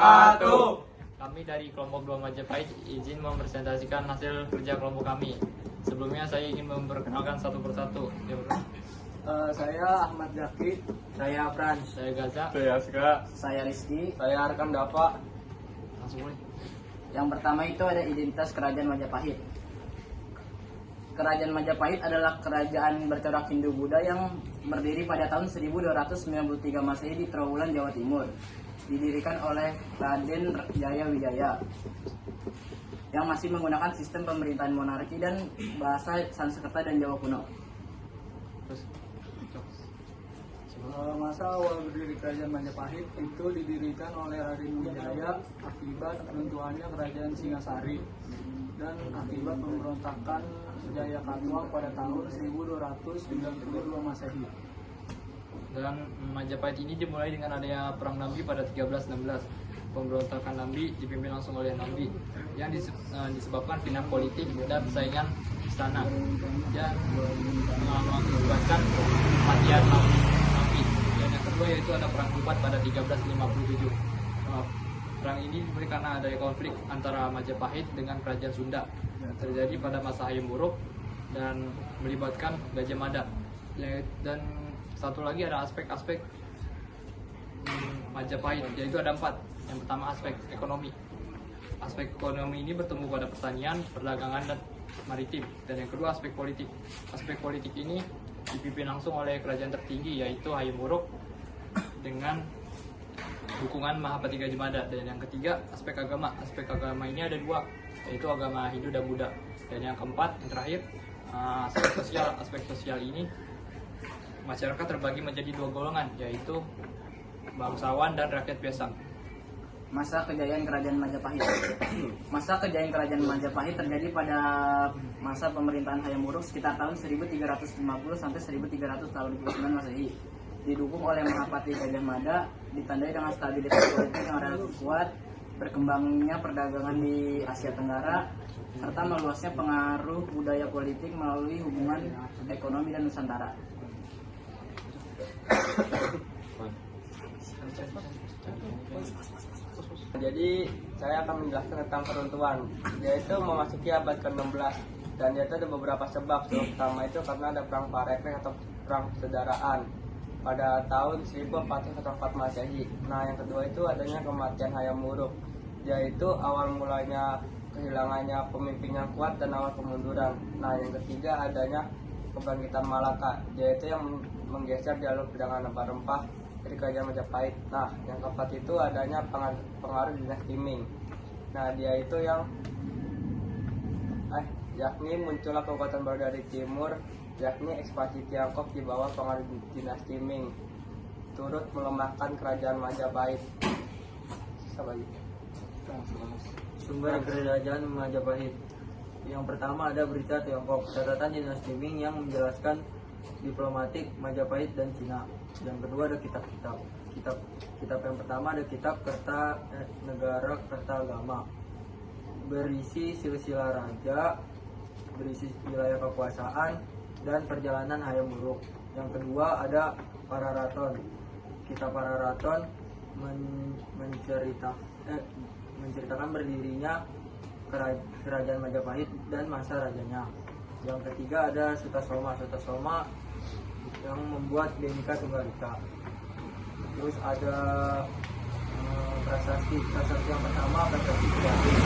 wabarakatuh. Kami dari kelompok 2 Majapahit izin mempresentasikan hasil kerja kelompok kami. Sebelumnya saya ingin memperkenalkan satu persatu. Saya Ahmad Zaki. Saya Frans. Saya Gaza. Saya Aska. Saya Rizky. Saya Arkam Dava. Langsung mulai. Yang pertama itu ada identitas Kerajaan Majapahit. Kerajaan Majapahit adalah kerajaan bercorak Hindu-Buddha yang berdiri pada tahun 1293 Masehi di Trowulan, Jawa Timur. Didirikan oleh Raden Jaya Wijaya yang masih menggunakan sistem pemerintahan monarki dan bahasa Sanskerta dan Jawa kuno. Terus. Masa awal berdiri Kerajaan Majapahit itu didirikan oleh Raden Wijaya akibat runtuhannya Kerajaan Singasari dan akibat pemberontakan Jaya Katuang pada tahun 1292 Masehi. Dan Majapahit ini dimulai dengan adanya Perang Nambi pada 1316. Pemberontakan Nambi dipimpin langsung oleh Nambi yang disebabkan pindah politik dan persaingan istana dan mengakibatkan kematian Nambi. Dan yang kedua yaitu ada Perang Tupat pada 1357. Perang ini dimulai karena adanya konflik antara Majapahit dengan Kerajaan Sunda yang terjadi pada masa Hayam Wuruk dan melibatkan Gajah Mada. Dan satu lagi ada aspek-aspek Majapahit, yaitu ada 4. Yang pertama aspek ekonomi. Aspek ekonomi ini bertemu pada pertanian, perdagangan, dan maritim. Dan yang kedua aspek politik. Aspek politik ini dipimpin langsung oleh kerajaan tertinggi yaitu Hayam Wuruk dengan dukungan Mahapati Gajah Mada. Dan yang ketiga aspek agama. Aspek agama ini ada 2, yaitu agama Hindu dan Buddha. Dan yang keempat, yang terakhir, aspek sosial. Aspek sosial ini masyarakat terbagi menjadi 2 golongan, yaitu bangsawan dan rakyat biasa. Masa kejayaan Kerajaan Majapahit. Masa kejayaan Kerajaan Majapahit terjadi pada masa pemerintahan Hayam Wuruk sekitar tahun 1350 sampai 1389 Masehi. Didukung oleh Mahapati Gajah Mada, ditandai dengan stabilitas politik yang relatif kuat, berkembangnya perdagangan di Asia Tenggara, serta meluasnya pengaruh budaya politik melalui hubungan ekonomi dan Nusantara. Jadi saya akan menjelaskan tentang peruntuhan, yaitu memasuki abad ke-16 dan yaitu ada beberapa sebab. Sebab pertama itu karena ada perang Parekrek atau perang persaudaraan pada tahun 1404 Masehi. Nah, yang kedua itu adanya kematian Hayam Wuruk, yaitu awal mulanya kehilangannya pemimpin yang kuat dan awal kemunduran. Nah, yang ketiga adanya kebangkitan Malaka, yaitu yang menggeser jalur perdagangan rempah-rempah dari Kerajaan Majapahit. Nah, yang keempat itu adanya pengaruh dinasti Ming. Nah, dia itu yang yakni muncullah kekuatan baru dari timur, yakni ekspansi Tiongkok di bawah pengaruh dinasti Ming, turut melemahkan Kerajaan Majapahit. Sumber Kerajaan Majapahit. Yang pertama ada berita Tiongkok, catatan dinasti Ming yang menjelaskan diplomatik Majapahit dan Cina. Yang kedua ada kitab yang pertama ada kitab Negara Kertagama, berisi silsilah raja, berisi wilayah kekuasaan dan perjalanan Hayam Wuruk. Yang kedua ada Pararaton. Kitab Pararaton menceritakan berdirinya Kerajaan Majapahit dan masa rajanya. Yang ketiga ada Sutasoma yang membuat Bhinneka Tunggal Ika. Terus ada prasasti yang pertama prasasti Prihatin,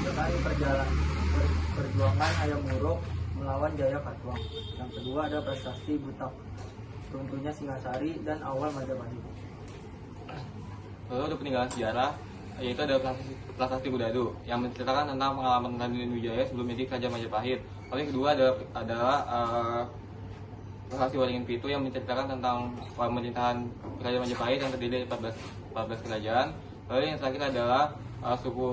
menceritakan perjuangan Hayam Wuruk melawan Jaya Katuang. Yang kedua ada prasasti Butak, runtuhnya Singasari dan awal Majapahit. Lalu untuk peninggalan sejarah, yaitu ada prasasti Budadu yang menceritakan tentang pengalaman Raden Wijaya sebelum menjadi Kerajaan Majapahit. Lalu yang kedua adalah prasasti Waringin Pitu yang menceritakan tentang pemerintahan Kerajaan Majapahit yang terdiri dari 14 kerajaan. Lalu yang terakhir adalah suku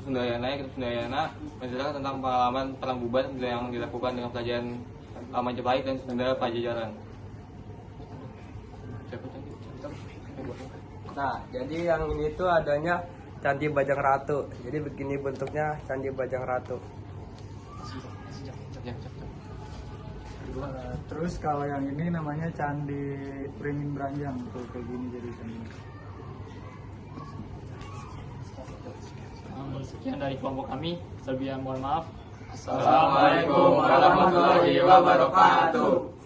Sundayana menceritakan tentang pengalaman perang buban yang dilakukan dengan Kerajaan Majapahit dan Sunda Pajajaran. Nah, jadi yang ini tuh adanya Candi Bajang Ratu. Jadi begini bentuknya Candi Bajang Ratu. Terus kalau yang ini namanya Candi Beringin Beranjang, tuh kayak gini jadi candi. Sekian dari kelompok kami. Selebihnya mohon maaf. Assalamualaikum warahmatullahi wabarakatuh.